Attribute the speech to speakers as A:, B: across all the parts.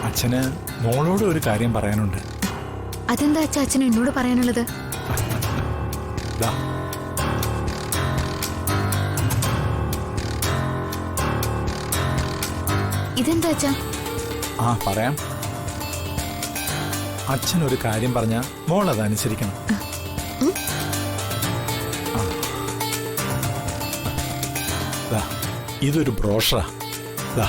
A: അച്ഛന് മോളോട് ഒരു കാര്യം പറയാനുണ്ട്.
B: അതെന്താ അച്ഛാ അച്ഛന് എന്നോട് പറയാനുള്ളത്?
A: ദാ.
B: ഇതെന്താ അച്ഛാ?
A: ആ പറയാം. അച്ഛൻ ഒരു കാര്യം പറഞ്ഞ മോൾ അതനുസരിക്കണം. ദാ, ഇതൊരു ബ്രോഷറാ. ദാ.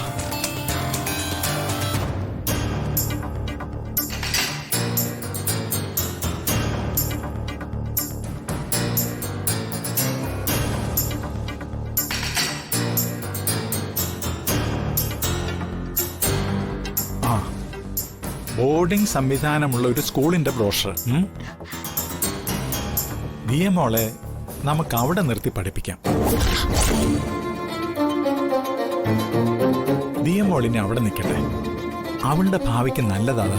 A: ബോർഡിംഗ് സംവിധാനമുള്ള ഒരു സ്കൂളിന്റെ ബ്രോഷർ. ദിയമോളെ നമുക്ക് അവിടെ നിർത്തി പഠിപ്പിക്കാം. ദിയമോളിനെ അവിടെ നിൽക്കട്ടെ. അവളുടെ ഭാവിക്ക് നല്ലതാണ്.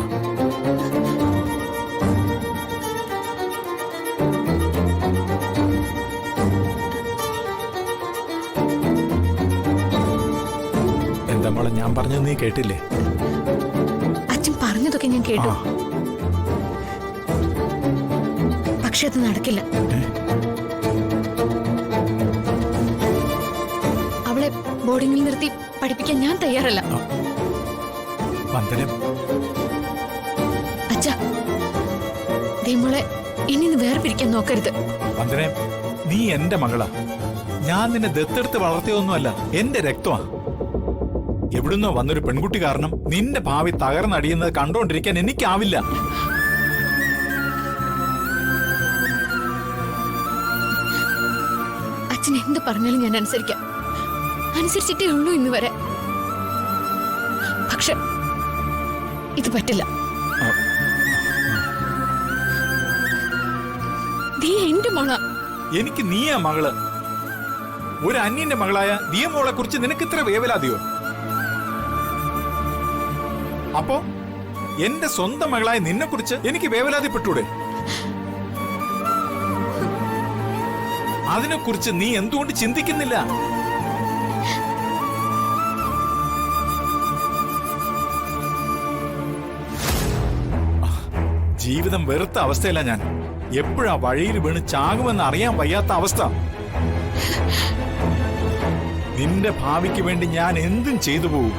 A: എന്താ മോളെ ഞാൻ പറഞ്ഞത് നീ കേട്ടില്ലേ?
B: പറഞ്ഞതൊക്കെ ഞാൻ കേട്ടു. പക്ഷെ അത് നടക്കില്ല. അവളെ ബോർഡിംഗിൽ നിർത്തി പഠിപ്പിക്കാൻ ഞാൻ തയ്യാറല്ല. അച്ഛാ, മോളെ ഇനി വേർപിരിക്കാൻ നോക്കരുത്.
A: നീ എന്റെ മകളാ. ഞാൻ നിന്നെ ദത്തെടുത്ത് വളർത്തിയൊന്നുമല്ല, എന്റെ രക്തമാ. എവിടുന്നോ വന്നൊരു പെൺകുട്ടി കാരണം നിന്റെ ഭാവി തകർന്നടിയുന്നത് കണ്ടോണ്ടിരിക്കാൻ എനിക്കാവില്ല.
B: അച്ഛൻ എന്ത് പറഞ്ഞാലും ഞാൻ അനുസരിക്കാം. അനുസരിച്ചിട്ടേ ഉള്ളൂ ഇന്ന് വരെ. പക്ഷെ ഇത് പറ്റില്ല. നീ എന്റെ മോളാ.
A: എനിക്ക് നീയാ മകള്. ഒരു അന്യന്റെ മകളായ ദിയമോളെ കുറിച്ച് നിനക്ക് ഇത്ര വേവലാതിയോ? അപ്പോ എന്റെ സ്വന്തം മകളായ നിന്നെ കുറിച്ച് എനിക്ക് വേവലാതിപ്പെട്ടൂടെ? അതിനെക്കുറിച്ച് നീ എന്തുകൊണ്ട് ചിന്തിക്കുന്നില്ല? ജീവിതം വെറുത്ത അവസ്ഥയില്ല ഞാൻ. എപ്പോഴാ വഴിയിൽ വീണ് ചാകുമെന്ന് അറിയാൻ വയ്യാത്ത അവസ്ഥ. നിന്റെ ഭാവിക്ക് വേണ്ടി ഞാൻ എന്തും ചെയ്തു പോകും.